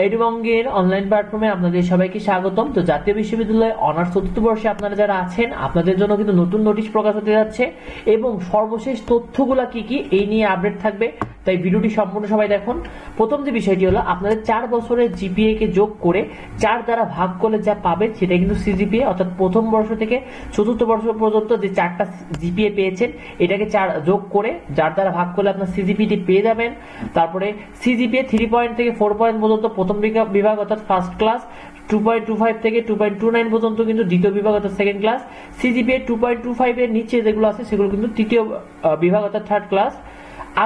এডুবঙ্গের online প্ল্যাটফর্মে আপনাদের সবাইকে স্বাগতম। তো জাতীয় বিশ্ববিদ্যালয় অনার্স চতুর্থ বর্ষে আপনারা যারা আছেন আপনাদের জন্য কিন্তু নতুন নোটিশ প্রকাশ হতে যাচ্ছে এবং সর্বশেষ তথ্যগুলা কি কি এই নিয়ে আপডেট থাকবে, তাই ভিডিওটি সম্পূর্ণ সবাই দেখুন। প্রথম যে বিষয়টি হলো আপনাদের 4 বছরের জিপিএ কে যোগ করে 4 দ্বারা ভাগ করলে যা পাবেন সেটা কিন্তু সিজিপিএ, অর্থাৎ প্রথম বর্ষ থেকে চতুর্থ বর্ষ পর্যন্ত যে 4টা জিপিএ পেয়েছেন এটাকে 4 যোগ করে যার দ্বারা ভাগ করলে আপনার সিজিপিটি পেয়ে যাবেন। তারপরে সিজিপিএ 3 পয়েন্ট থেকে 4 পয়েন্ট পর্যন্ত প্রথম বিভাগ অর্থাৎ ফার্স্ট ক্লাস, 2.25 থেকে 2.29 পর্যন্ত কিন্তু দ্বিতীয় বিভাগ অর্থাৎ সেকেন্ড ক্লাস, সিজিপিএ 2.25 এর নিচে যেগুলো আছে সেগুলো কিন্তু তৃতীয় বিভাগ অর্থাৎ থার্ড ক্লাস।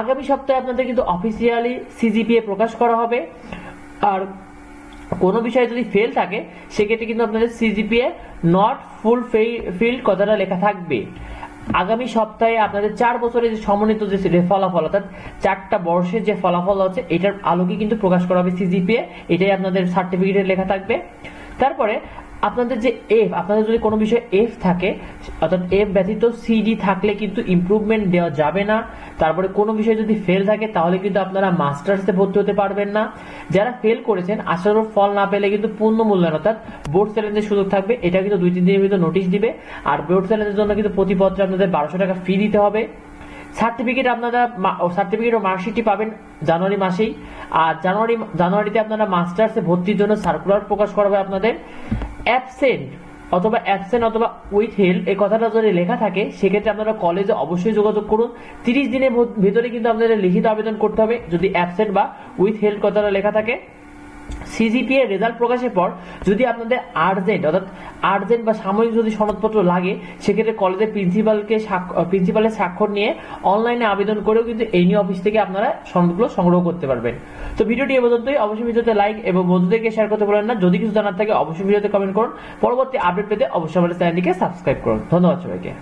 আগামী সপ্তাহে আপনাদের কিন্তু অফিসিয়ালি সিজিপিএ প্রকাশ করা হবে। আর কোনো বিষয়ে যদি ফেল থাকে সেক্ষেত্রে কিন্তু আপনাদের সিজিপিএ নট ফুলফিলড কথাটা লেখা থাকবে। আগামী সপ্তাহে আপনাদের 4 বছরের যে সমন্বিত যে ফলাফল অর্থাৎ 4টা বর্ষের যে ফলাফল আছে এটার আলোকে কিন্তু প্রকাশ করা হবে সিজিপিএ, এটাই আপনাদের সার্টিফিকেটে লেখা থাকবে। তারপরে আপনাদের যে এফ, আপনাদের যদি কোনো বিষয়ে এফ থাকে অর্থাৎ এফ ব্যতীত সিডি থাকলে কিন্তু ইমপ্রুভমেন্ট দেওয়া যাবে না। তারপরে কোনো বিষয়ে যদি ফেল থাকে তাহলে কিন্তু আপনারা মাস্টার্সে ভর্তি হতে পারবেন না। যারা ফেল করেছেন আশানুরূপ ফল না পেলে কিন্তু পূর্ণ মূল্যায়ন অর্থাৎ বোর্ড চ্যালেঞ্জের সুযোগ থাকবে, এটা কিন্তু 2-3 দিনের ভিতরে নোটিশ দিবে। আর বোর্ড চ্যালেঞ্জের জন্য কিন্তু প্রতি পত্রে আপনাদের 1200 টাকা ফি দিতে হবে। সার্টিফিকেট আপনারা সার্টিফিকেট ও মার্কশিটটি পাবেন জানুয়ারি মাসেই। আর জানুয়ারিতে আপনারা মাস্টার্সে ভর্তির জন্য সার্কুলার প্রকাশ করা হবে আপনাদের। অ্যাবসেন্ট অথবা উইথ হেল্প এই কথাটা যদি লেখা থাকে সেক্ষেত্রে আপনারা কলেজে অবশ্যই যোগাযোগ করুন। 30 দিনের ভিতরে কিন্তু আপনাদের লিখিত আবেদন করতে হবে যদি অ্যাবসেন্ট বা উইথ হেল্প কথাটা লেখা থাকে। সিজিপিএ রেজাল্ট প্রকাশের পর যদি আপনাদের আর্জেন্ট বা সাময়িক যদি সনদপত্র লাগে সেক্ষেত্রে কলেজের প্রিন্সিপালের স্বাক্ষর নিয়ে অনলাইনে আবেদন করেও কিন্তু এনইউ অফিস থেকে আপনারা সনদগুলো সংগ্রহ করতে পারবেন। তো ভিডিওটি এ পর্যন্তই। অবশ্যই ভিডিওতে লাইক এবং বন্ধুদেরকে শেয়ার করতে ভুলবেন না। যদি কিছু জানার থাকে অবশ্যই ভিডিওতে কমেন্ট করুন। পরবর্তী আপডেট পেতে অবশ্যই আমাদের চ্যানেলটিকে সাবস্ক্রাইব করুন। ধন্যবাদ সবাইকে।